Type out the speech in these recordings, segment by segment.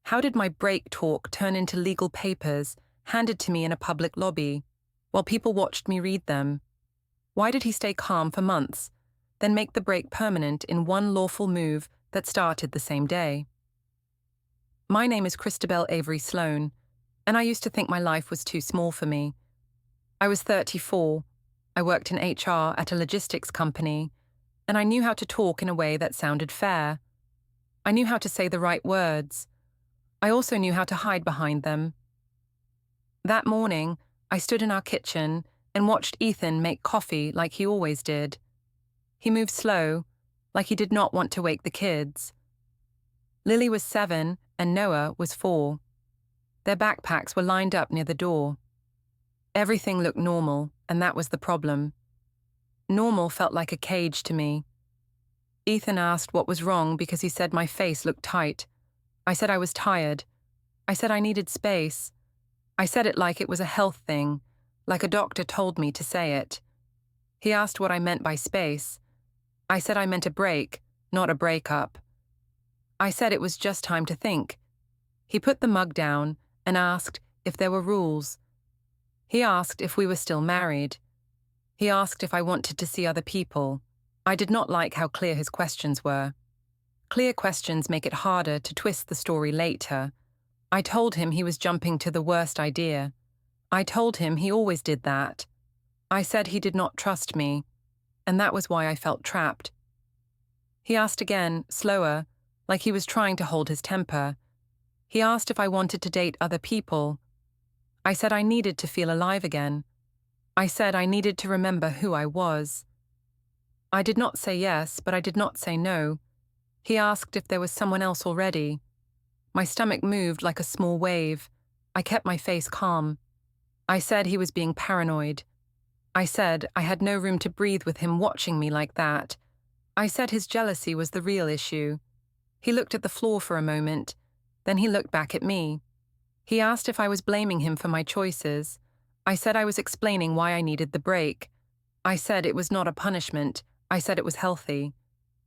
How did my break talk turn into legal papers handed to me in a public lobby, while people watched me read them? Why did he stay calm for months, then make the break permanent in one lawful move that started the same day? My name is Christabel Avery-Sloane, and I used to think my life was too small for me. I was 34, I worked in HR at a logistics company, and I knew how to talk in a way that sounded fair. I knew how to say the right words. I also knew how to hide behind them. That morning, I stood in our kitchen and watched Ethan make coffee like he always did. He moved slow, like he did not want to wake the kids. Lily was 7 and Noah was 4. Their backpacks were lined up near the door. Everything looked normal, and that was the problem. Normal felt like a cage to me. Ethan asked what was wrong because he said my face looked tight. I said I was tired. I said I needed space. I said it like it was a health thing, like a doctor told me to say it. He asked what I meant by space. I said I meant a break, not a breakup. I said it was just time to think. He put the mug down and asked if there were rules. He asked if we were still married. He asked if I wanted to see other people. I did not like how clear his questions were. Clear questions make it harder to twist the story later. I told him he was jumping to the worst idea. I told him he always did that. I said he did not trust me, and that was why I felt trapped. He asked again, slower, like he was trying to hold his temper. He asked if I wanted to date other people. I said I needed to feel alive again. I said I needed to remember who I was. I did not say yes, but I did not say no. He asked if there was someone else already. My stomach moved like a small wave. I kept my face calm. I said he was being paranoid. I said I had no room to breathe with him watching me like that. I said his jealousy was the real issue. He looked at the floor for a moment. Then he looked back at me. He asked if I was blaming him for my choices. I said I was explaining why I needed the break. I said it was not a punishment. I said it was healthy.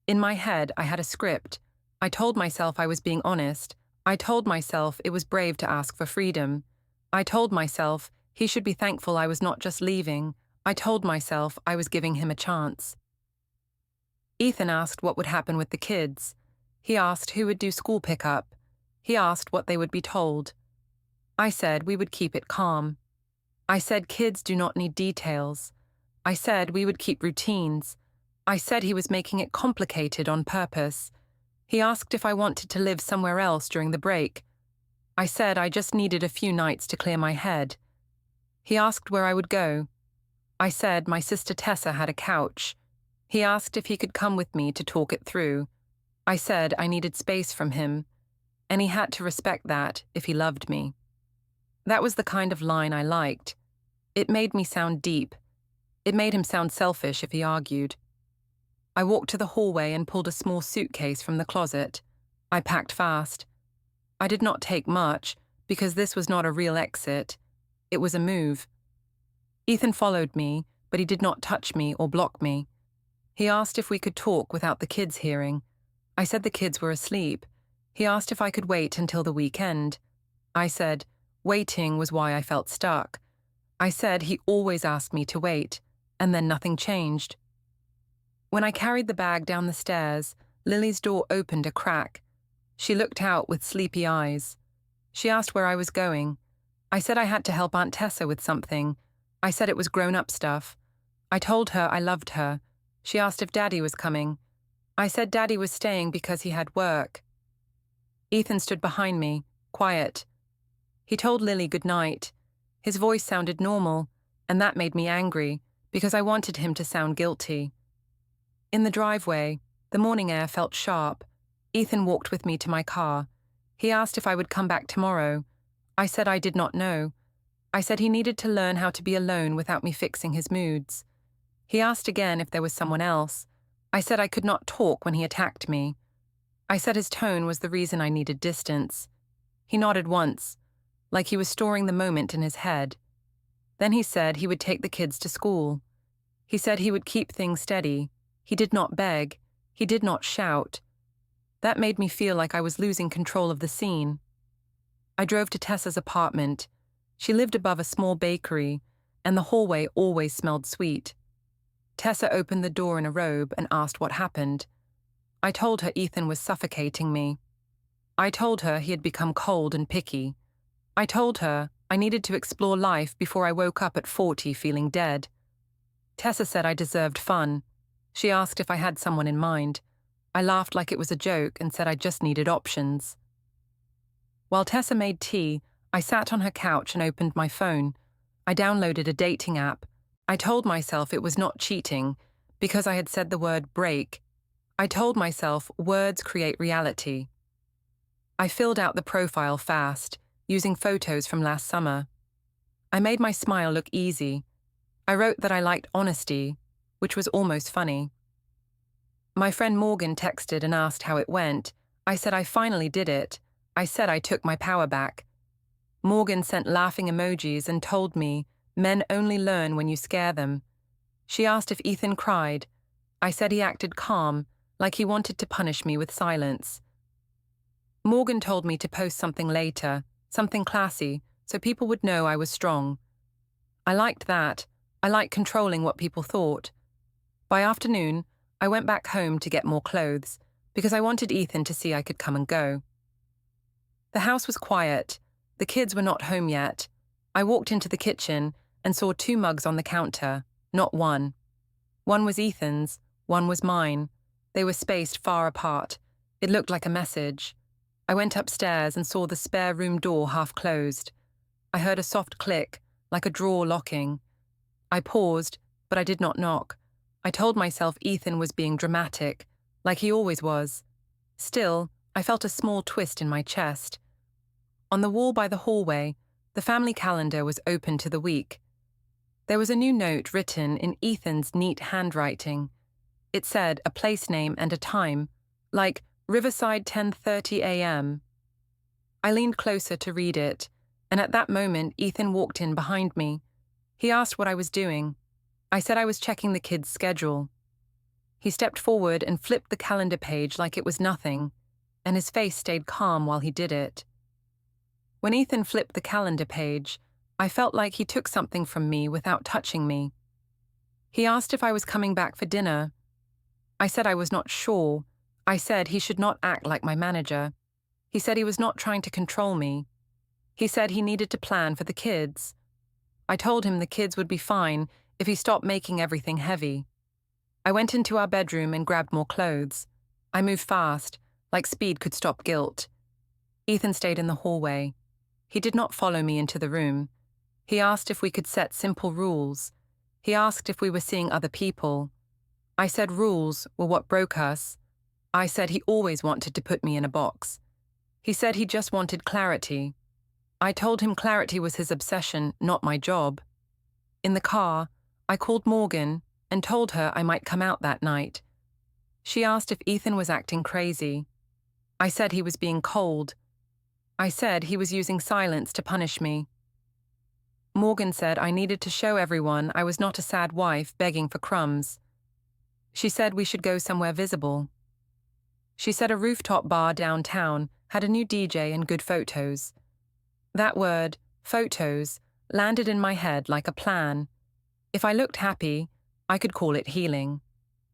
In my head, I had a script. I told myself I was being honest. I told myself it was brave to ask for freedom. I told myself he should be thankful I was not just leaving. I told myself I was giving him a chance. Ethan asked what would happen with the kids. He asked who would do school pickup. He asked what they would be told. I said we would keep it calm. I said kids do not need details. I said we would keep routines. I said he was making it complicated on purpose. He asked if I wanted to live somewhere else during the break. I said I just needed a few nights to clear my head. He asked where I would go. I said my sister Tessa had a couch. He asked if he could come with me to talk it through. I said I needed space from him, and he had to respect that if he loved me. That was the kind of line I liked. It made me sound deep. It made him sound selfish if he argued. I walked to the hallway and pulled a small suitcase from the closet. I packed fast. I did not take much, because this was not a real exit. It was a move. Ethan followed me, but he did not touch me or block me. He asked if we could talk without the kids hearing. I said the kids were asleep. He asked if I could wait until the weekend. I said waiting was why I felt stuck. I said he always asked me to wait, and then nothing changed. When I carried the bag down the stairs, Lily's door opened a crack. She looked out with sleepy eyes. She asked where I was going. I said I had to help Aunt Tessa with something. I said it was grown-up stuff. I told her I loved her. She asked if Daddy was coming. I said Daddy was staying because he had work. Ethan stood behind me, quiet. He told Lily good night. His voice sounded normal, and that made me angry, because I wanted him to sound guilty. In the driveway, the morning air felt sharp. Ethan walked with me to my car. He asked if I would come back tomorrow. I said I did not know. I said he needed to learn how to be alone without me fixing his moods. He asked again if there was someone else. I said I could not talk when he attacked me. I said his tone was the reason I needed distance. He nodded once, like he was storing the moment in his head. Then he said he would take the kids to school. He said he would keep things steady. He did not beg. He did not shout. That made me feel like I was losing control of the scene. I drove to Tessa's apartment. She lived above a small bakery, and the hallway always smelled sweet. Tessa opened the door in a robe and asked what happened. I told her Ethan was suffocating me. I told her he had become cold and picky. I told her I needed to explore life before I woke up at 40 feeling dead. Tessa said I deserved fun. She asked if I had someone in mind. I laughed like it was a joke and said I just needed options. While Tessa made tea, I sat on her couch and opened my phone. I downloaded a dating app. I told myself it was not cheating because I had said the word break. I told myself words create reality. I filled out the profile fast, using photos from last summer. I made my smile look easy. I wrote that I liked honesty, which was almost funny. My friend Morgan texted and asked how it went. I said I finally did it. I said I took my power back. Morgan sent laughing emojis and told me men only learn when you scare them. She asked if Ethan cried. I said he acted calm, like he wanted to punish me with silence. Morgan told me to post something later, something classy, so people would know I was strong. I liked that. I liked controlling what people thought. By afternoon, I went back home to get more clothes, because I wanted Ethan to see I could come and go. The house was quiet. The kids were not home yet. I walked into the kitchen and saw 2 mugs on the counter, not one. One was Ethan's, one was mine. They were spaced far apart. It looked like a message. I went upstairs and saw the spare room door half closed. I heard a soft click, like a drawer locking. I paused, but I did not knock. I told myself Ethan was being dramatic, like he always was. Still, I felt a small twist in my chest. On the wall by the hallway, the family calendar was open to the week. There was a new note written in Ethan's neat handwriting. It said a place name and a time, like Riverside 10:30 a.m. I leaned closer to read it, and at that moment Ethan walked in behind me. He asked what I was doing. I said I was checking the kids' schedule. He stepped forward and flipped the calendar page like it was nothing, and his face stayed calm while he did it. When Ethan flipped the calendar page, I felt like he took something from me without touching me. He asked if I was coming back for dinner. I said I was not sure. I said he should not act like my manager. He said he was not trying to control me. He said he needed to plan for the kids. I told him the kids would be fine if he stopped making everything heavy. I went into our bedroom and grabbed more clothes. I moved fast, like speed could stop guilt. Ethan stayed in the hallway. He did not follow me into the room. He asked if we could set simple rules. He asked if we were seeing other people. I said rules were what broke us. I said he always wanted to put me in a box. He said he just wanted clarity. I told him clarity was his obsession, not my job. In the car, I called Morgan and told her I might come out that night. She asked if Ethan was acting crazy. I said he was being cold. I said he was using silence to punish me. Morgan said I needed to show everyone I was not a sad wife begging for crumbs. She said we should go somewhere visible. She said a rooftop bar downtown had a new DJ and good photos. That word, photos, landed in my head like a plan. If I looked happy, I could call it healing.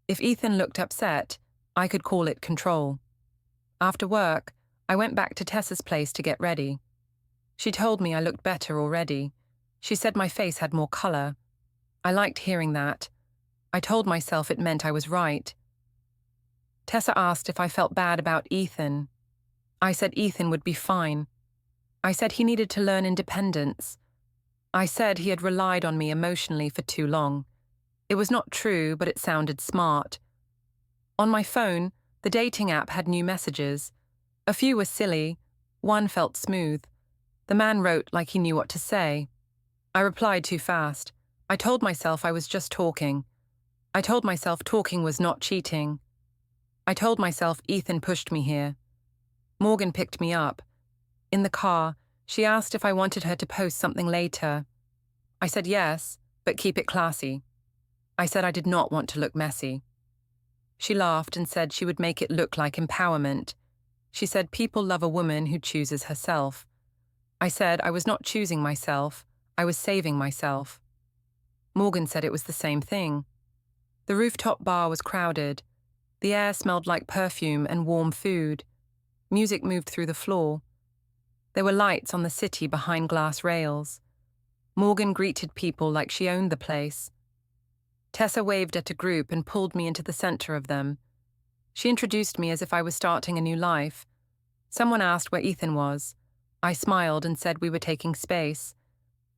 If Ethan looked upset, I could call it control. After work, I went back to Tessa's place to get ready. She told me I looked better already. She said my face had more color. I liked hearing that. I told myself it meant I was right. Tessa asked if I felt bad about Ethan. I said Ethan would be fine. I said he needed to learn independence. I said he had relied on me emotionally for too long. It was not true, but it sounded smart. On my phone, the dating app had new messages. A few were silly. One felt smooth. The man wrote like he knew what to say. I replied too fast. I told myself I was just talking. I told myself talking was not cheating. I told myself Ethan pushed me here. Morgan picked me up. In the car, she asked if I wanted her to post something later. I said yes, but keep it classy. I said I did not want to look messy. She laughed and said she would make it look like empowerment. She said people love a woman who chooses herself. I said I was not choosing myself, I was saving myself. Morgan said it was the same thing. The rooftop bar was crowded. The air smelled like perfume and warm food. Music moved through the floor. There were lights on the city behind glass rails. Morgan greeted people like she owned the place. Tessa waved at a group and pulled me into the center of them. She introduced me as if I was starting a new life. Someone asked where Ethan was. I smiled and said we were taking space.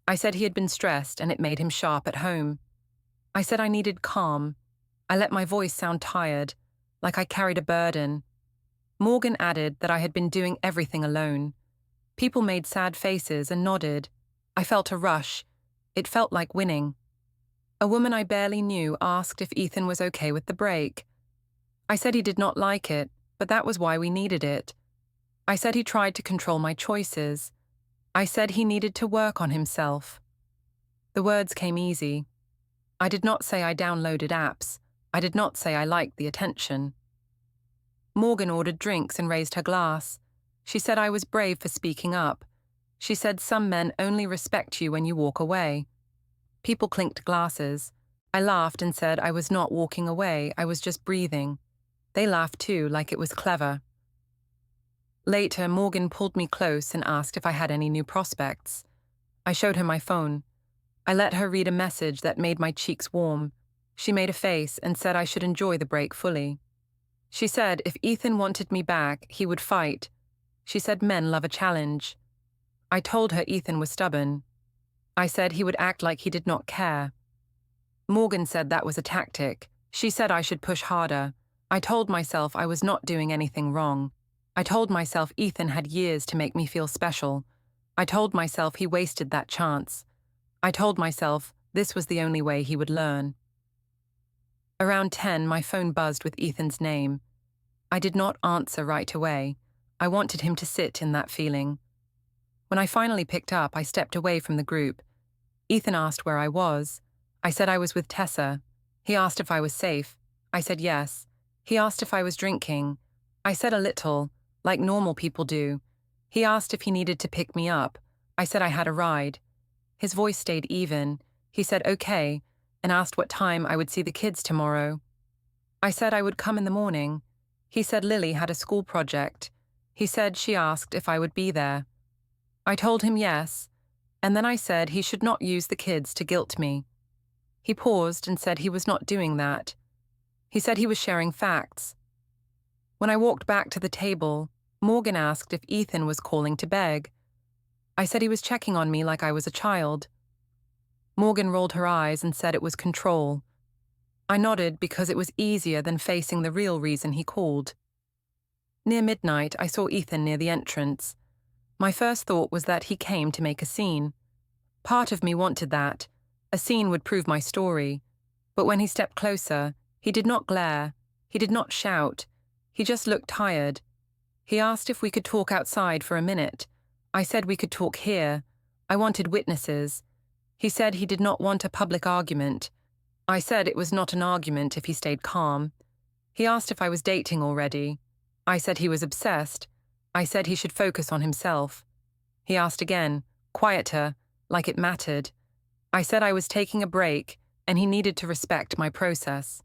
I said he had been stressed and it made him sharp at home. I said I needed calm. I let my voice sound tired, like I carried a burden. Morgan added that I had been doing everything alone. People made sad faces and nodded. I felt a rush. It felt like winning. A woman I barely knew asked if Ethan was okay with the break. I said he did not like it, but that was why we needed it. I said he tried to control my choices. I said he needed to work on himself. The words came easy. I did not say I downloaded apps. I did not say I liked the attention. Morgan ordered drinks and raised her glass. She said I was brave for speaking up. She said some men only respect you when you walk away. People clinked glasses. I laughed and said I was not walking away, I was just breathing. They laughed too, like it was clever. Later, Morgan pulled me close and asked if I had any new prospects. I showed her my phone. I let her read a message that made my cheeks warm. She made a face and said I should enjoy the break fully. She said if Ethan wanted me back, he would fight. She said men love a challenge. I told her Ethan was stubborn. I said he would act like he did not care. Morgan said that was a tactic. She said I should push harder. I told myself I was not doing anything wrong. I told myself Ethan had years to make me feel special. I told myself he wasted that chance. I told myself this was the only way he would learn. Around 10, my phone buzzed with Ethan's name. I did not answer right away. I wanted him to sit in that feeling. When I finally picked up, I stepped away from the group. Ethan asked where I was. I said I was with Tessa. He asked if I was safe. I said yes. He asked if I was drinking. I said a little, like normal people do. He asked if he needed to pick me up. I said I had a ride. His voice stayed even. He said okay, and asked what time I would see the kids tomorrow. I said I would come in the morning. He said Lily had a school project. He said she asked if I would be there. I told him yes, and then I said he should not use the kids to guilt me. He paused and said he was not doing that. He said he was sharing facts. When I walked back to the table, Morgan asked if Ethan was calling to beg. I said he was checking on me like I was a child. Morgan rolled her eyes and said it was control. I nodded because it was easier than facing the real reason he called. Near midnight, I saw Ethan near the entrance. My first thought was that he came to make a scene. Part of me wanted that. A scene would prove my story. But when he stepped closer, he did not glare. He did not shout. He just looked tired. He asked if we could talk outside for a minute. I said we could talk here. I wanted witnesses. He said he did not want a public argument. I said it was not an argument if he stayed calm. He asked if I was dating already. I said he was obsessed. I said he should focus on himself. He asked again, quieter, like it mattered. I said I was taking a break, and he needed to respect my process.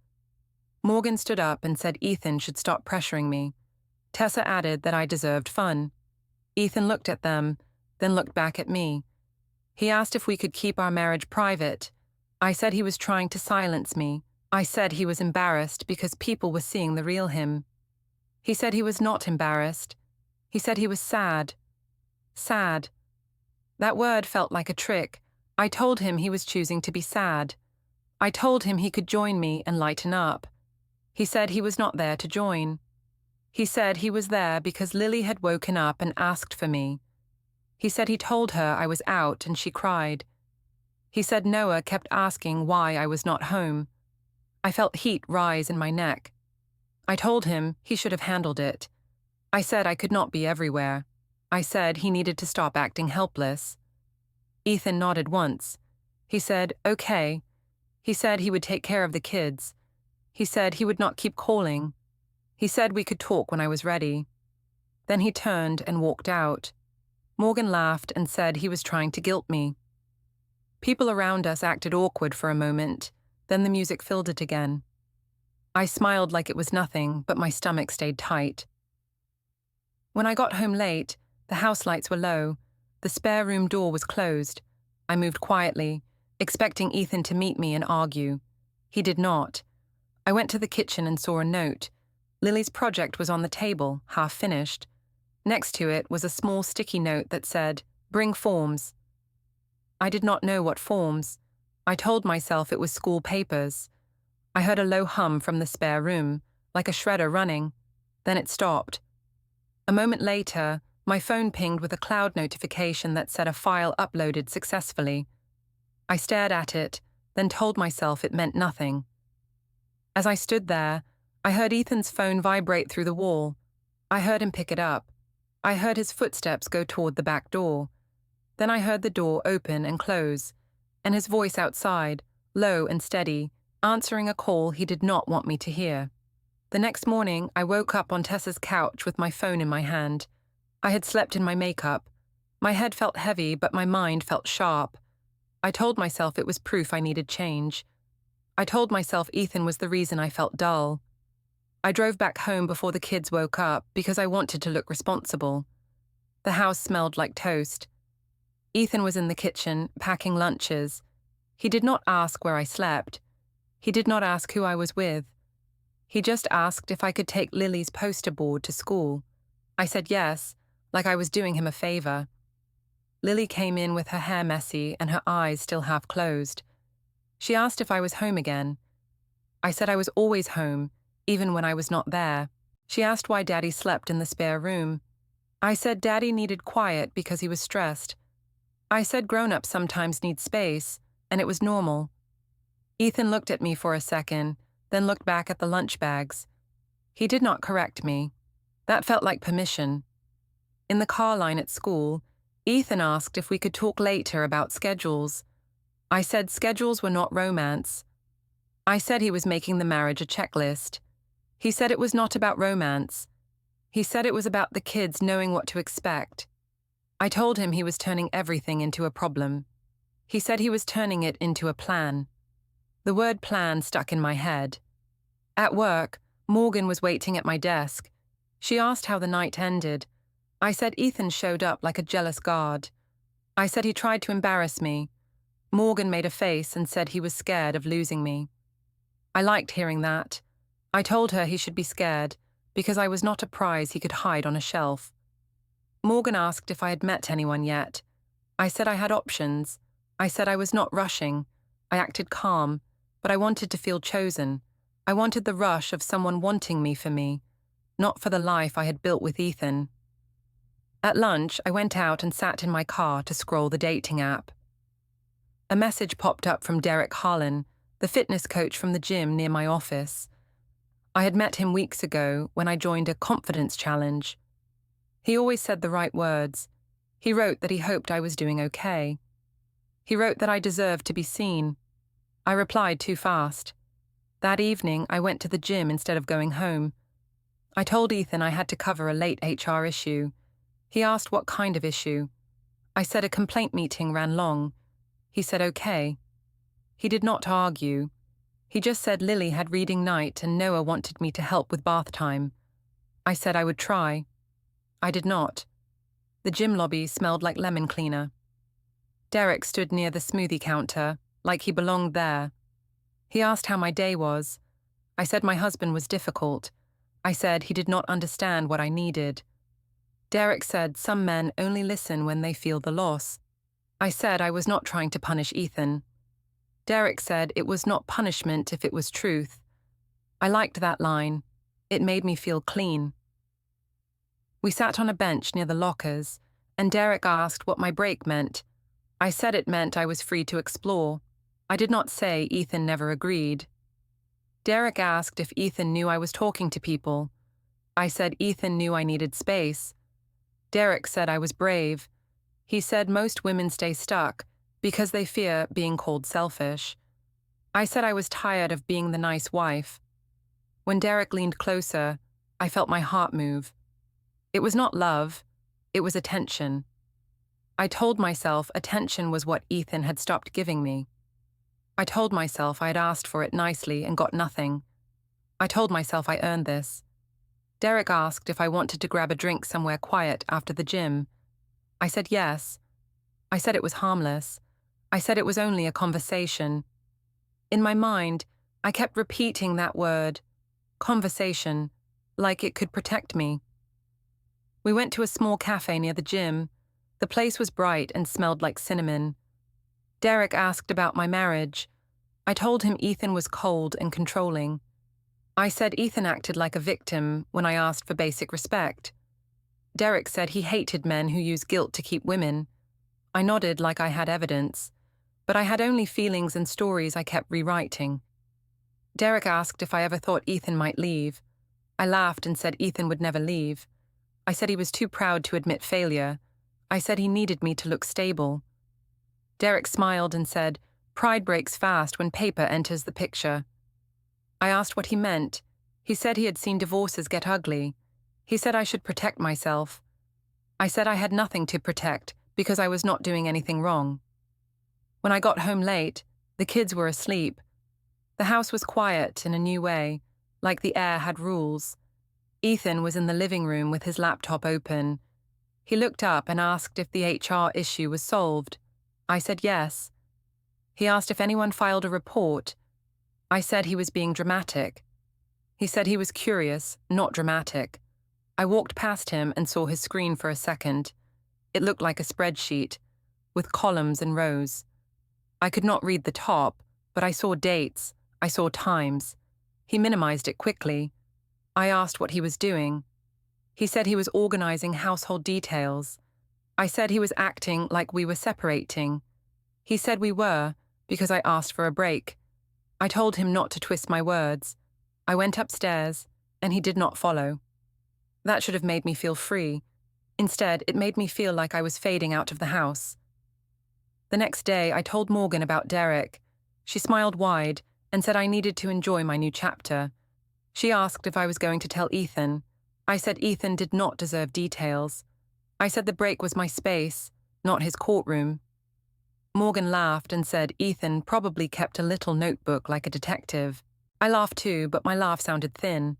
Morgan stood up and said Ethan should stop pressuring me. Tessa added that I deserved fun. Ethan looked at them, then looked back at me. He asked if we could keep our marriage private. I said he was trying to silence me. I said he was embarrassed because people were seeing the real him. He said he was not embarrassed. He said he was sad. Sad. That word felt like a trick. I told him he was choosing to be sad. I told him he could join me and lighten up. He said he was not there to join. He said he was there because Lily had woken up and asked for me. He said he told her I was out and she cried. He said Noah kept asking why I was not home. I felt heat rise in my neck. I told him he should have handled it. I said I could not be everywhere. I said he needed to stop acting helpless. Ethan nodded once. He said, okay. He said he would take care of the kids. He said he would not keep calling. He said we could talk when I was ready. Then he turned and walked out. Morgan laughed and said he was trying to guilt me. People around us acted awkward for a moment, then the music filled it again. I smiled like it was nothing, but my stomach stayed tight. When I got home late, the house lights were low. The spare room door was closed. I moved quietly, expecting Ethan to meet me and argue. He did not. I went to the kitchen and saw a note. Lily's project was on the table, half finished. Next to it was a small sticky note that said, "Bring forms." I did not know what forms. I told myself it was school papers. I heard a low hum from the spare room, like a shredder running. Then it stopped. A moment later, my phone pinged with a cloud notification that said a file uploaded successfully. I stared at it, then told myself it meant nothing. As I stood there, I heard Ethan's phone vibrate through the wall. I heard him pick it up. I heard his footsteps go toward the back door. Then I heard the door open and close, and his voice outside, low and steady, answering a call he did not want me to hear. The next morning, I woke up on Tessa's couch with my phone in my hand. I had slept in my makeup. My head felt heavy, but my mind felt sharp. I told myself it was proof I needed change. I told myself Ethan was the reason I felt dull. I drove back home before the kids woke up because I wanted to look responsible. The house smelled like toast. Ethan was in the kitchen, packing lunches. He did not ask where I slept. He did not ask who I was with. He just asked if I could take Lily's poster board to school. I said yes, like I was doing him a favor. Lily came in with her hair messy and her eyes still half closed. She asked if I was home again. I said I was always home, even when I was not there. She asked why Daddy slept in the spare room. I said Daddy needed quiet because he was stressed. I said grown-ups sometimes need space, and it was normal. Ethan looked at me for a second, then looked back at the lunch bags. He did not correct me. That felt like permission. In the car line at school, Ethan asked if we could talk later about schedules. I said schedules were not romance. I said he was making the marriage a checklist. He said it was not about romance. He said it was about the kids knowing what to expect. I told him he was turning everything into a problem. He said he was turning it into a plan. The word plan stuck in my head. At work, Morgan was waiting at my desk. She asked how the night ended. I said Ethan showed up like a jealous guard. I said he tried to embarrass me. Morgan made a face and said he was scared of losing me. I liked hearing that. I told her he should be scared, because I was not a prize he could hide on a shelf. Morgan asked if I had met anyone yet. I said I had options. I said I was not rushing. I acted calm, but I wanted to feel chosen. I wanted the rush of someone wanting me for me, not for the life I had built with Ethan. At lunch, I went out and sat in my car to scroll the dating app. A message popped up from Derek Harlan, the fitness coach from the gym near my office. I had met him weeks ago when I joined a confidence challenge. He always said the right words. He wrote that he hoped I was doing okay. He wrote that I deserved to be seen. I replied too fast. That evening, I went to the gym instead of going home. I told Ethan I had to cover a late HR issue. He asked what kind of issue. I said a complaint meeting ran long. He said okay. He did not argue. He just said Lily had reading night and Noah wanted me to help with bath time. I said I would try. I did not. The gym lobby smelled like lemon cleaner. Derek stood near the smoothie counter, like he belonged there. He asked how my day was. I said my husband was difficult. I said he did not understand what I needed. Derek said some men only listen when they feel the loss. I said I was not trying to punish Ethan. Derek said it was not punishment if it was truth. I liked that line. It made me feel clean. We sat on a bench near the lockers, and Derek asked what my break meant. I said it meant I was free to explore. I did not say Ethan never agreed. Derek asked if Ethan knew I was talking to people. I said Ethan knew I needed space. Derek said I was brave. He said most women stay stuck because they fear being called selfish. I said I was tired of being the nice wife. When Derek leaned closer, I felt my heart move. It was not love, it was attention. I told myself attention was what Ethan had stopped giving me. I told myself I had asked for it nicely and got nothing. I told myself I earned this. Derek asked if I wanted to grab a drink somewhere quiet after the gym. I said yes. I said it was harmless. I said it was only a conversation. In my mind, I kept repeating that word, conversation, like it could protect me. We went to a small cafe near the gym. The place was bright and smelled like cinnamon. Derek asked about my marriage. I told him Ethan was cold and controlling. I said Ethan acted like a victim when I asked for basic respect. Derek said he hated men who use guilt to keep women. I nodded like I had evidence, but I had only feelings and stories I kept rewriting. Derek asked if I ever thought Ethan might leave. I laughed and said Ethan would never leave. I said he was too proud to admit failure. I said he needed me to look stable. Derek smiled and said, "Pride breaks fast when paper enters the picture." I asked what he meant. He said he had seen divorces get ugly. He said I should protect myself. I said I had nothing to protect because I was not doing anything wrong. When I got home late, the kids were asleep. The house was quiet in a new way, like the air had rules. Ethan was in the living room with his laptop open. He looked up and asked if the HR issue was solved. I said yes. He asked if anyone filed a report. I said he was being dramatic. He said he was curious, not dramatic. I walked past him and saw his screen for a second. It looked like a spreadsheet, with columns and rows. I could not read the top, but I saw dates, I saw times. He minimized it quickly. I asked what he was doing. He said he was organizing household details. I said he was acting like we were separating. He said we were, because I asked for a break. I told him not to twist my words. I went upstairs, and he did not follow. That should have made me feel free. Instead, it made me feel like I was fading out of the house. The next day, I told Morgan about Derek. She smiled wide and said I needed to enjoy my new chapter. She asked if I was going to tell Ethan. I said Ethan did not deserve details. I said the break was my space, not his courtroom. Morgan laughed and said Ethan probably kept a little notebook like a detective. I laughed too, but my laugh sounded thin.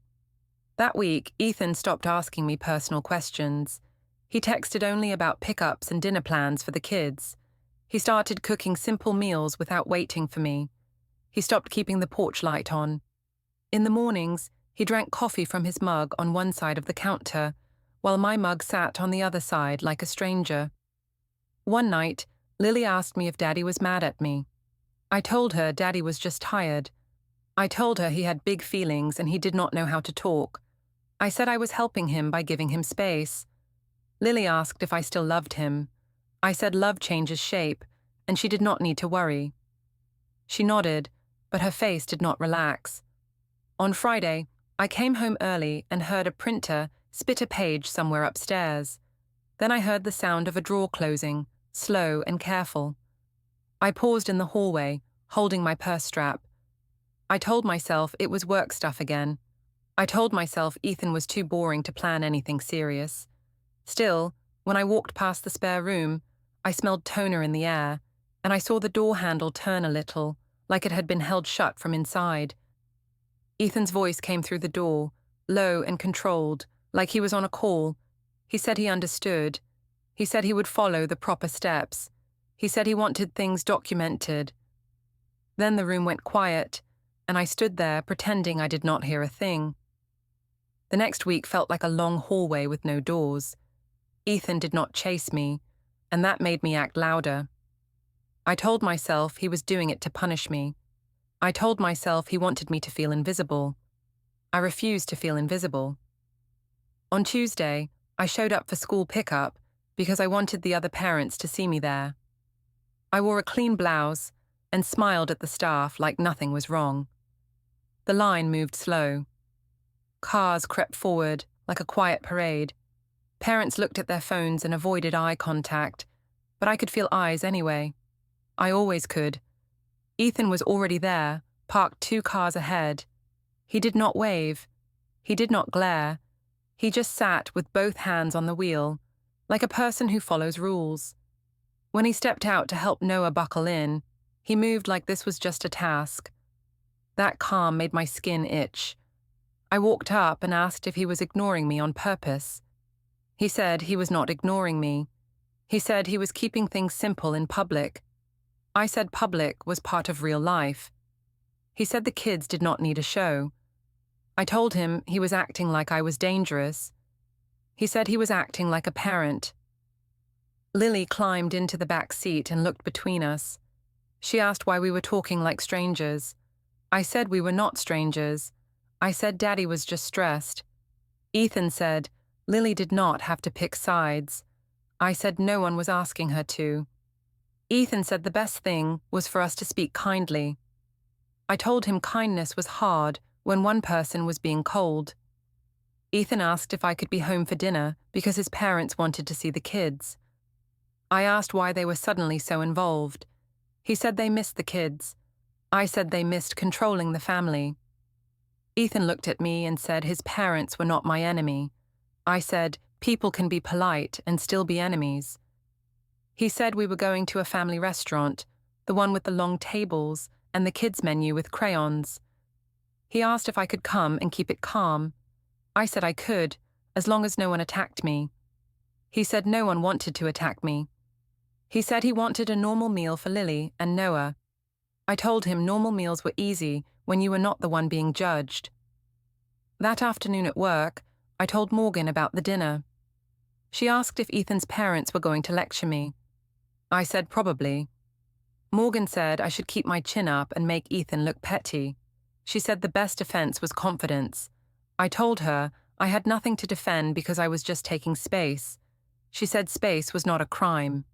That week, Ethan stopped asking me personal questions. He texted only about pickups and dinner plans for the kids. He started cooking simple meals without waiting for me. He stopped keeping the porch light on. In the mornings, he drank coffee from his mug on one side of the counter, while my mug sat on the other side like a stranger. One night, Lily asked me if Daddy was mad at me. I told her Daddy was just tired. I told her he had big feelings and he did not know how to talk. I said I was helping him by giving him space. Lily asked if I still loved him. I said love changes shape, and she did not need to worry. She nodded, but her face did not relax. On Friday, I came home early and heard a printer spit a page somewhere upstairs. Then I heard the sound of a drawer closing, slow and careful. I paused in the hallway, holding my purse strap. I told myself it was work stuff again. I told myself Ethan was too boring to plan anything serious. Still, when I walked past the spare room, I smelled toner in the air, and I saw the door handle turn a little, like it had been held shut from inside. Ethan's voice came through the door, low and controlled, like he was on a call. He said he understood. He said he would follow the proper steps. He said he wanted things documented. Then the room went quiet, and I stood there pretending I did not hear a thing. The next week felt like a long hallway with no doors. Ethan did not chase me, and that made me act louder. I told myself he was doing it to punish me. I told myself he wanted me to feel invisible. I refused to feel invisible. On Tuesday, I showed up for school pickup because I wanted the other parents to see me there. I wore a clean blouse and smiled at the staff like nothing was wrong. The line moved slow. Cars crept forward like a quiet parade. Parents looked at their phones and avoided eye contact, but I could feel eyes anyway. I always could. Ethan was already there, parked 2 cars ahead. He did not wave. He did not glare. He just sat with both hands on the wheel, like a person who follows rules. When he stepped out to help Noah buckle in, he moved like this was just a task. That calm made my skin itch. I walked up and asked if he was ignoring me on purpose. He said he was not ignoring me. He said he was keeping things simple in public. I said public was part of real life. He said the kids did not need a show. I told him he was acting like I was dangerous. He said he was acting like a parent. Lily climbed into the back seat and looked between us. She asked why we were talking like strangers. I said we were not strangers. I said Daddy was just stressed. Ethan said Lily did not have to pick sides. I said no one was asking her to. Ethan said the best thing was for us to speak kindly. I told him kindness was hard when one person was being cold. Ethan asked if I could be home for dinner because his parents wanted to see the kids. I asked why they were suddenly so involved. He said they missed the kids. I said they missed controlling the family. Ethan looked at me and said his parents were not my enemy. I said people can be polite and still be enemies. He said we were going to a family restaurant, the one with the long tables and the kids' menu with crayons. He asked if I could come and keep it calm. I said I could, as long as no one attacked me. He said no one wanted to attack me. He said he wanted a normal meal for Lily and Noah. I told him normal meals were easy when you were not the one being judged. That afternoon at work, I told Morgan about the dinner. She asked if Ethan's parents were going to lecture me. I said probably. Morgan said I should keep my chin up and make Ethan look petty. She said the best defense was confidence. I told her I had nothing to defend because I was just taking space. She said space was not a crime.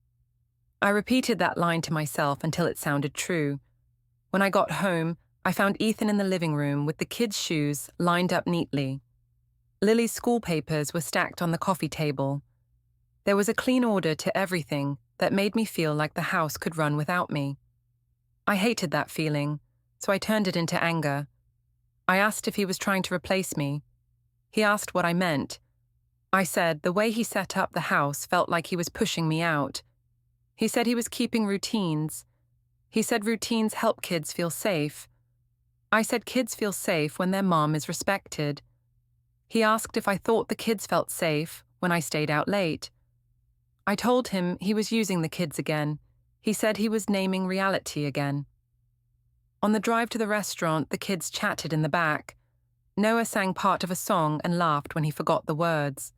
I repeated that line to myself until it sounded true. When I got home, I found Ethan in the living room with the kids' shoes lined up neatly. Lily's school papers were stacked on the coffee table. There was a clean order to everything that made me feel like the house could run without me. I hated that feeling, so I turned it into anger. I asked if he was trying to replace me. He asked what I meant. I said the way he set up the house felt like he was pushing me out. He said he was keeping routines. He said routines help kids feel safe. I said kids feel safe when their mom is respected. He asked if I thought the kids felt safe when I stayed out late. I told him he was using the kids again. He said he was naming reality again. On the drive to the restaurant, the kids chatted in the back. Noah sang part of a song and laughed when he forgot the words.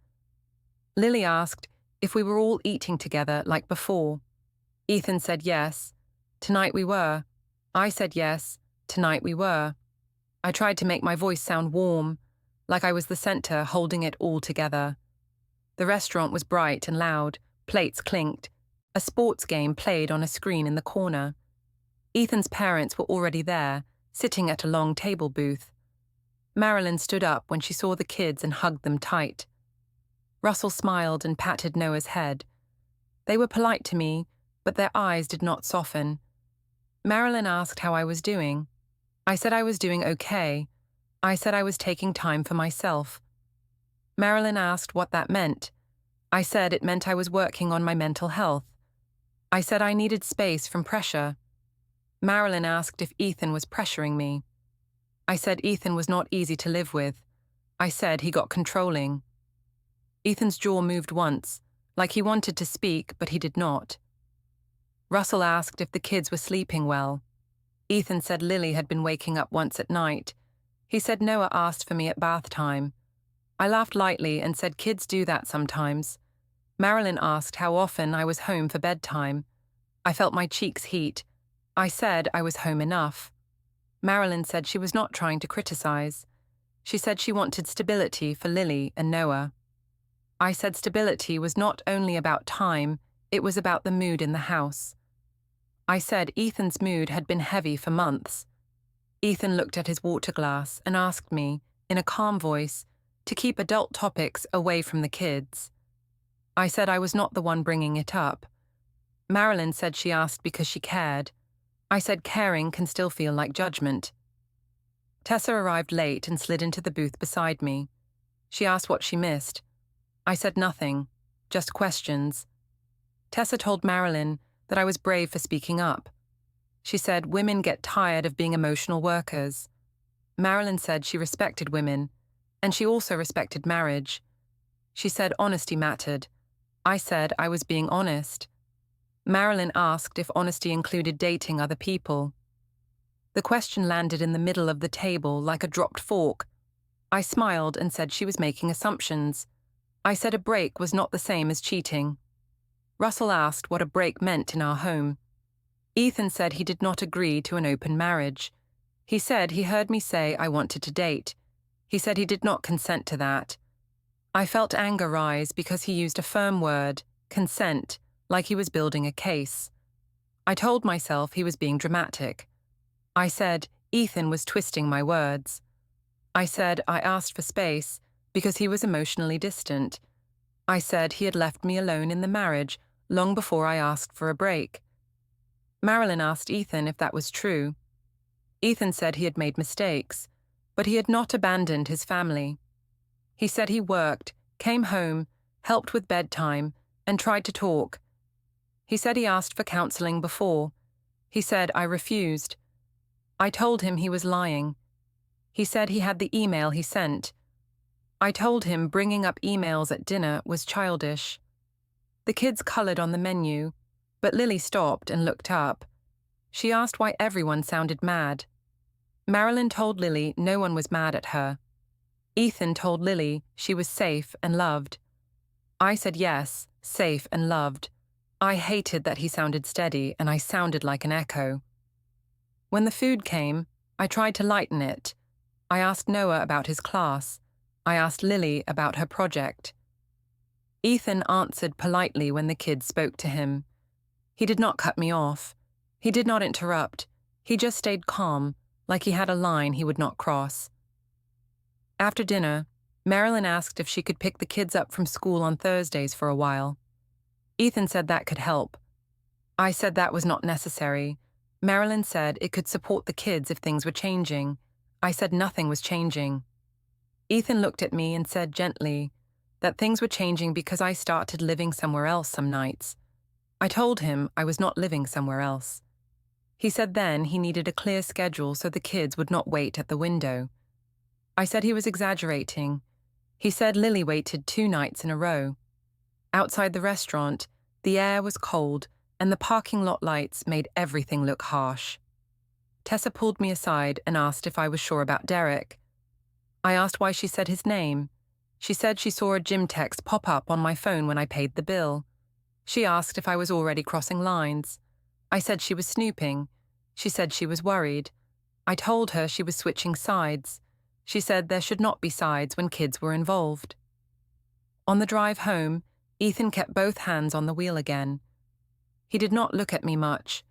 Lily asked if we were all eating together like before. Ethan said yes. Tonight we were. I said yes. Tonight we were. I tried to make my voice sound warm, like I was the center holding it all together. The restaurant was bright and loud. Plates clinked. A sports game played on a screen in the corner. Ethan's parents were already there, sitting at a long table booth. Marilyn stood up when she saw the kids and hugged them tight. Russell smiled and patted Noah's head. They were polite to me, but their eyes did not soften. Marilyn asked how I was doing. I said I was doing okay. I said I was taking time for myself. Marilyn asked what that meant. I said it meant I was working on my mental health. I said I needed space from pressure. Marilyn asked if Ethan was pressuring me. I said Ethan was not easy to live with. I said he got controlling. Ethan's jaw moved once, like he wanted to speak, but he did not. Russell asked if the kids were sleeping well. Ethan said Lily had been waking up once at night. He said Noah asked for me at bath time. I laughed lightly and said kids do that sometimes. Marilyn asked how often I was home for bedtime. I felt my cheeks heat. I said I was home enough. Marilyn said she was not trying to criticize. She said she wanted stability for Lily and Noah. I said stability was not only about time, it was about the mood in the house. I said Ethan's mood had been heavy for months. Ethan looked at his water glass and asked me, in a calm voice, to keep adult topics away from the kids. I said I was not the one bringing it up. Marilyn said she asked because she cared. I said caring can still feel like judgment. Tessa arrived late and slid into the booth beside me. She asked what she missed. I said nothing, just questions. Tessa told Marilyn that I was brave for speaking up. She said women get tired of being emotional workers. Marilyn said she respected women, and she also respected marriage. She said honesty mattered. I said I was being honest. Marilyn asked if honesty included dating other people. The question landed in the middle of the table like a dropped fork. I smiled and said she was making assumptions. I said a break was not the same as cheating. Russell asked what a break meant in our home. Ethan said he did not agree to an open marriage. He said he heard me say I wanted to date. He said he did not consent to that. I felt anger rise because he used a firm word, consent, like he was building a case. I told myself he was being dramatic. I said Ethan was twisting my words. I said I asked for space because he was emotionally distant. I said he had left me alone in the marriage long before I asked for a break. Marilyn asked Ethan if that was true. Ethan said he had made mistakes, but he had not abandoned his family. He said he worked, came home, helped with bedtime, and tried to talk. He said he asked for counseling before. He said I refused. I told him he was lying. He said he had the email he sent. I told him bringing up emails at dinner was childish. The kids colored on the menu, but Lily stopped and looked up. She asked why everyone sounded mad. Marilyn told Lily no one was mad at her. Ethan told Lily she was safe and loved. I said yes, safe and loved. I hated that he sounded steady and I sounded like an echo. When the food came, I tried to lighten it. I asked Noah about his class. I asked Lily about her project. Ethan answered politely when the kids spoke to him. He did not cut me off. He did not interrupt. He just stayed calm, like he had a line he would not cross. After dinner, Marilyn asked if she could pick the kids up from school on Thursdays for a while. Ethan said that could help. I said that was not necessary. Marilyn said it could support the kids if things were changing. I said nothing was changing. Ethan looked at me and said gently that things were changing because I started living somewhere else some nights. I told him I was not living somewhere else. He said then he needed a clear schedule so the kids would not wait at the window. I said he was exaggerating. He said Lily waited 2 nights in a row. Outside the restaurant, the air was cold and the parking lot lights made everything look harsh. Tessa pulled me aside and asked if I was sure about Derek. I asked why she said his name. She said she saw a gym text pop up on my phone when I paid the bill. She asked if I was already crossing lines. I said she was snooping. She said she was worried. I told her she was switching sides. She said there should not be sides when kids were involved. On the drive home, Ethan kept both hands on the wheel again. He did not look at me much.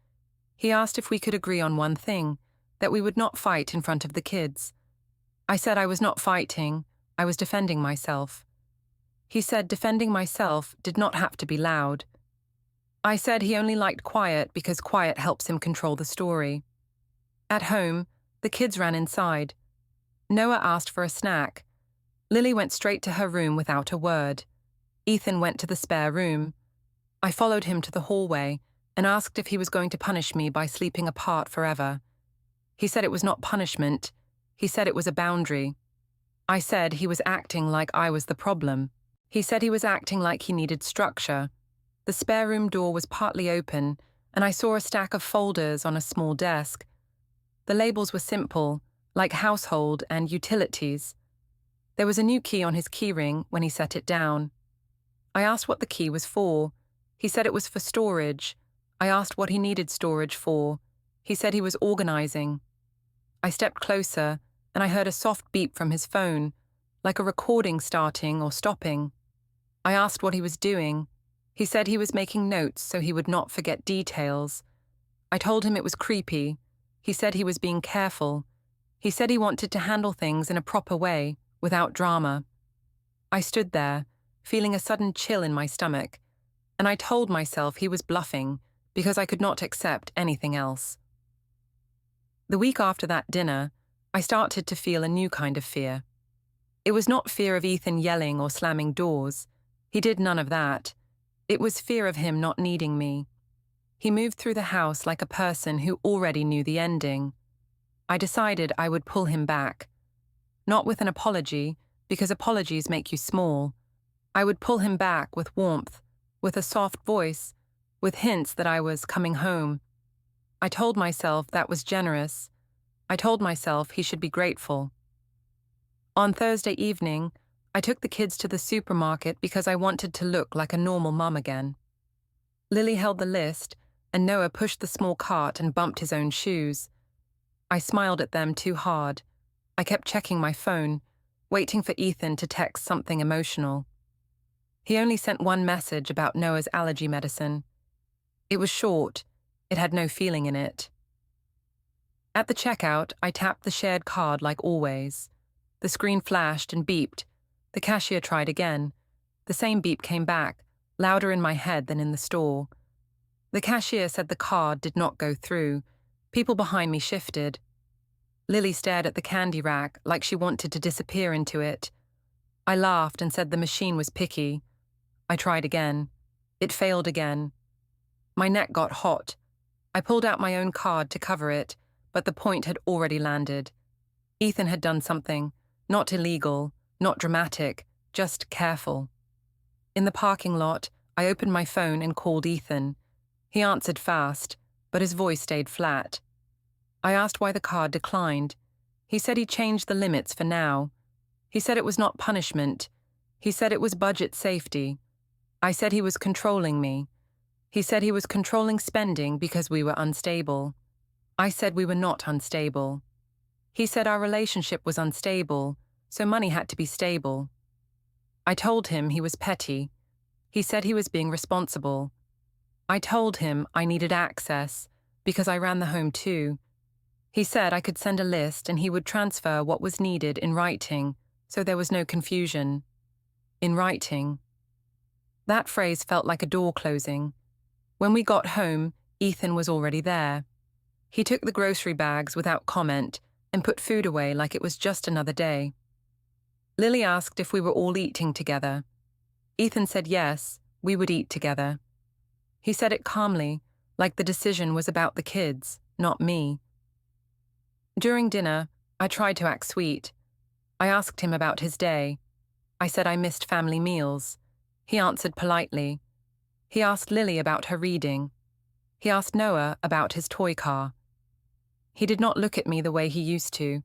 He asked if we could agree on one thing, that we would not fight in front of the kids. I said I was not fighting, I was defending myself. He said defending myself did not have to be loud. I said he only liked quiet because quiet helps him control the story. At home, the kids ran inside. Noah asked for a snack. Lily went straight to her room without a word. Ethan went to the spare room. I followed him to the hallway and asked if he was going to punish me by sleeping apart forever. He said it was not punishment. He said it was a boundary. I said he was acting like I was the problem. He said he was acting like he needed structure. The spare room door was partly open, and I saw a stack of folders on a small desk. The labels were simple, like household and utilities. There was a new key on his keyring when he set it down. I asked what the key was for. He said it was for storage. I asked what he needed storage for. He said he was organizing. I stepped closer, and I heard a soft beep from his phone, like a recording starting or stopping. I asked what he was doing. He said he was making notes so he would not forget details. I told him it was creepy. He said he was being careful. He said he wanted to handle things in a proper way, without drama. I stood there, feeling a sudden chill in my stomach, and I told myself he was bluffing because I could not accept anything else. The week after that dinner, I started to feel a new kind of fear. It was not fear of Ethan yelling or slamming doors. He did none of that. It was fear of him not needing me. He moved through the house like a person who already knew the ending. I decided I would pull him back. Not with an apology, because apologies make you small. I would pull him back with warmth, with a soft voice, with hints that I was coming home. I told myself that was generous. I told myself he should be grateful. On Thursday evening, I took the kids to the supermarket because I wanted to look like a normal mum again. Lily held the list, and Noah pushed the small cart and bumped his own shoes. I smiled at them too hard. I kept checking my phone, waiting for Ethan to text something emotional. He only sent one message about Noah's allergy medicine. It was short. It had no feeling in it. At the checkout, I tapped the shared card like always. The screen flashed and beeped. The cashier tried again. The same beep came back, louder in my head than in the store. The cashier said the card did not go through. People behind me shifted. Lily stared at the candy rack like she wanted to disappear into it. I laughed and said the machine was picky. I tried again. It failed again. My neck got hot. I pulled out my own card to cover it, but the point had already landed. Ethan had done something, not illegal, not dramatic, just careful. In the parking lot, I opened my phone and called Ethan. He answered fast, but his voice stayed flat. I asked why the card declined. He said he changed the limits for now. He said it was not punishment. He said it was budget safety. I said he was controlling me. He said he was controlling spending because we were unstable. I said we were not unstable. He said our relationship was unstable, so money had to be stable. I told him he was petty. He said he was being responsible. I told him I needed access because I ran the home too. He said I could send a list and he would transfer what was needed in writing, so there was no confusion. In writing. That phrase felt like a door closing. When we got home, Ethan was already there. He took the grocery bags without comment and put food away like it was just another day. Lily asked if we were all eating together. Ethan said yes, we would eat together. He said it calmly, like the decision was about the kids, not me. During dinner, I tried to act sweet. I asked him about his day. I said I missed family meals. He answered politely. He asked Lily about her reading. He asked Noah about his toy car. He did not look at me the way he used to.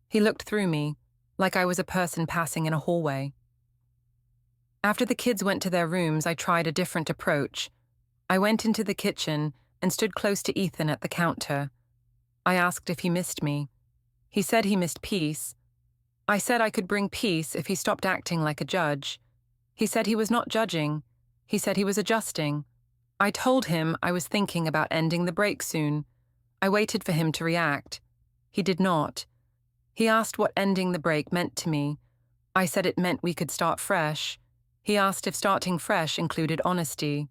He looked through me, like I was a person passing in a hallway. After the kids went to their rooms, I tried a different approach. I went into the kitchen and stood close to Ethan at the counter. I asked if he missed me. He said he missed peace. I said I could bring peace if he stopped acting like a judge. He said he was not judging. He said he was adjusting. I told him I was thinking about ending the break soon. I waited for him to react. He did not. He asked what ending the break meant to me. I said it meant we could start fresh. He asked if starting fresh included honesty.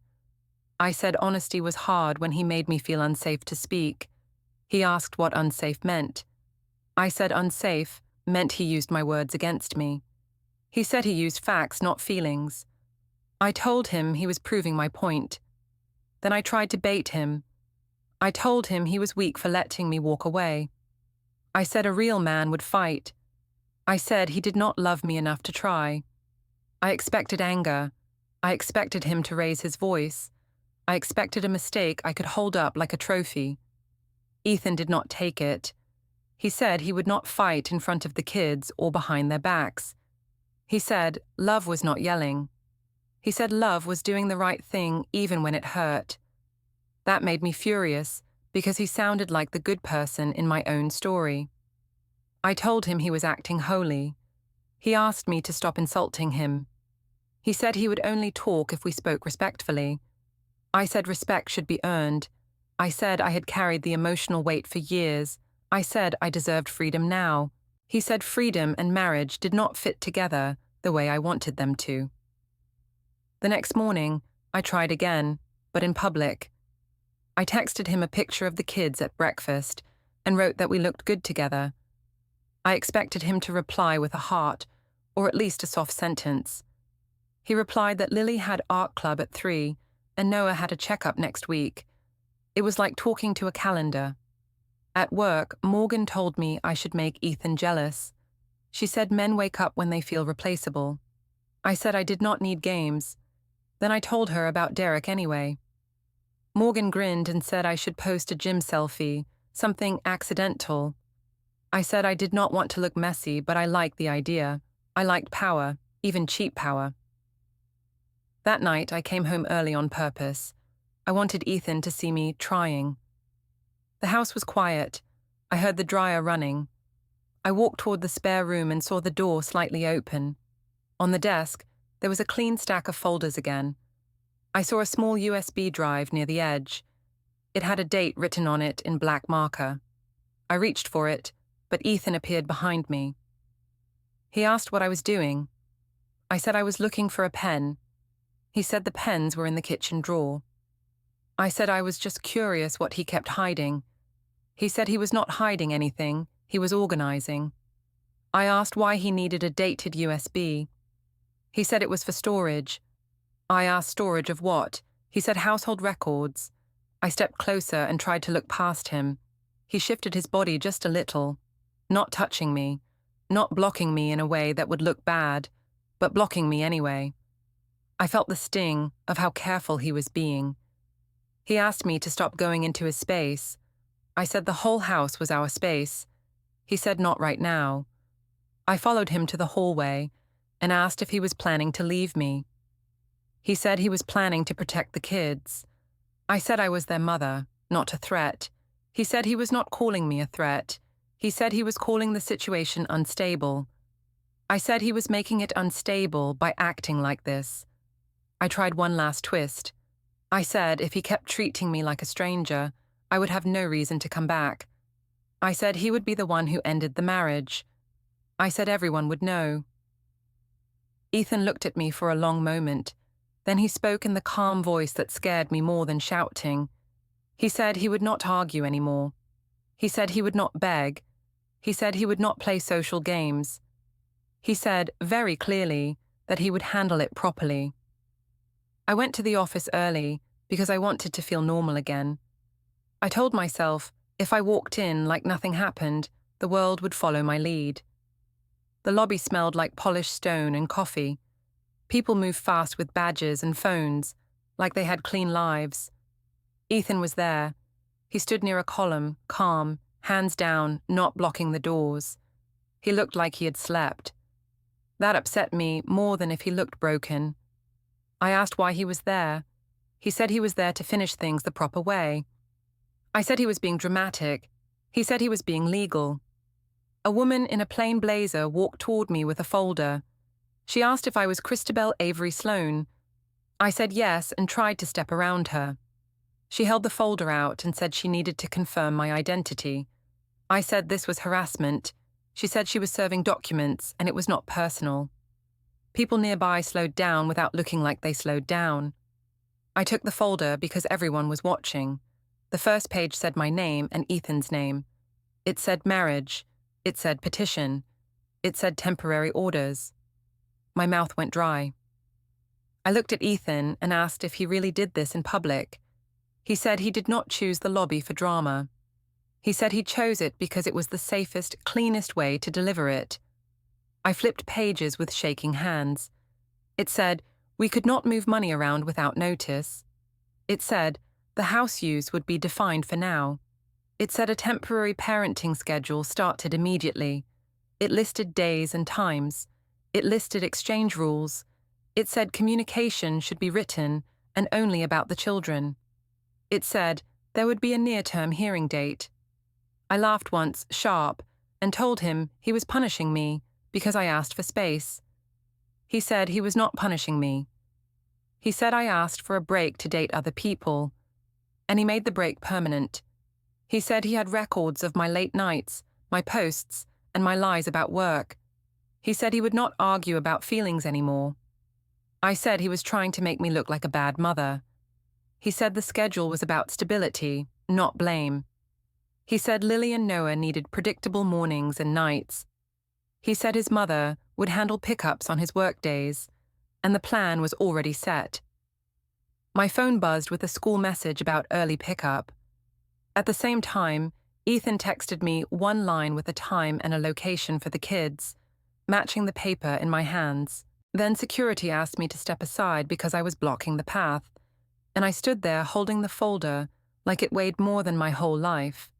I said honesty was hard when he made me feel unsafe to speak. He asked what unsafe meant. I said unsafe meant he used my words against me. He said he used facts, not feelings. I told him he was proving my point. Then I tried to bait him. I told him he was weak for letting me walk away. I said a real man would fight. I said he did not love me enough to try. I expected anger. I expected him to raise his voice. I expected a mistake I could hold up like a trophy. Ethan did not take it. He said he would not fight in front of the kids or behind their backs. He said love was not yelling. He said love was doing the right thing even when it hurt. That made me furious because he sounded like the good person in my own story. I told him he was acting holy. He asked me to stop insulting him. He said he would only talk if we spoke respectfully. I said respect should be earned. I said I had carried the emotional weight for years. I said I deserved freedom now. He said freedom and marriage did not fit together the way I wanted them to. The next morning, I tried again, but in public. I texted him a picture of the kids at breakfast and wrote that we looked good together. I expected him to reply with a heart, or at least a soft sentence. He replied that Lily had art club at 3 and Noah had a checkup next week. It was like talking to a calendar. At work, Morgan told me I should make Ethan jealous. She said men wake up when they feel replaceable. I said I did not need games. Then I told her about Derek anyway. Morgan grinned and said I should post a gym selfie, something accidental. I said I did not want to look messy, but I liked the idea. I liked power, even cheap power. That night, I came home early on purpose. I wanted Ethan to see me trying. The house was quiet. I heard the dryer running. I walked toward the spare room and saw the door slightly open. On the desk, there was a clean stack of folders again. I saw a small USB drive near the edge. It had a date written on it in black marker. I reached for it, but Ethan appeared behind me. He asked what I was doing. I said I was looking for a pen. He said the pens were in the kitchen drawer. I said I was just curious what he kept hiding. He said he was not hiding anything, he was organizing. I asked why he needed a dated USB. He said it was for storage. I asked storage of what? He said household records. I stepped closer and tried to look past him. He shifted his body just a little, not touching me, not blocking me in a way that would look bad, but blocking me anyway. I felt the sting of how careful he was being. He asked me to stop going into his space. I said the whole house was our space. He said not right now. I followed him to the hallway and asked if he was planning to leave me. He said he was planning to protect the kids. I said I was their mother, not a threat. He said he was not calling me a threat. He said he was calling the situation unstable. I said he was making it unstable by acting like this. I tried one last twist. I said if he kept treating me like a stranger, I would have no reason to come back. I said he would be the one who ended the marriage. I said everyone would know. Ethan looked at me for a long moment. Then he spoke in the calm voice that scared me more than shouting. He said he would not argue anymore. He said he would not beg. He said he would not play social games. He said, very clearly, that he would handle it properly. I went to the office early because I wanted to feel normal again. I told myself, if I walked in like nothing happened, the world would follow my lead. The lobby smelled like polished stone and coffee. People moved fast with badges and phones, like they had clean lives. Ethan was there. He stood near a column, calm, hands down, not blocking the doors. He looked like he had slept. That upset me more than if he looked broken. I asked why he was there. He said he was there to finish things the proper way. I said he was being dramatic. He said he was being legal. A woman in a plain blazer walked toward me with a folder. She asked if I was Christabel Avery-Sloane. I said yes and tried to step around her. She held the folder out and said she needed to confirm my identity. I said this was harassment. She said she was serving documents and it was not personal. People nearby slowed down without looking like they slowed down. I took the folder because everyone was watching. The first page said my name and Ethan's name. It said marriage. It said petition. It said temporary orders. My mouth went dry. I looked at Ethan and asked if he really did this in public. He said he did not choose the lobby for drama. He said he chose it because it was the safest, cleanest way to deliver it. I flipped pages with shaking hands. It said, we could not move money around without notice. It said, the house use would be defined for now. It said a temporary parenting schedule started immediately. It listed days and times. It listed exchange rules. It said communication should be written and only about the children. It said there would be a near-term hearing date. I laughed once, sharp, and told him he was punishing me because I asked for space. He said he was not punishing me. He said I asked for a break to date other people, and he made the break permanent. He said he had records of my late nights, my posts, and my lies about work. He said he would not argue about feelings anymore. I said he was trying to make me look like a bad mother. He said the schedule was about stability, not blame. He said Lily and Noah needed predictable mornings and nights. He said his mother would handle pickups on his work days, and the plan was already set. My phone buzzed with a school message about early pickup. At the same time, Ethan texted me one line with a time and a location for the kids, matching the paper in my hands. Then security asked me to step aside because I was blocking the path, and I stood there holding the folder like it weighed more than my whole life.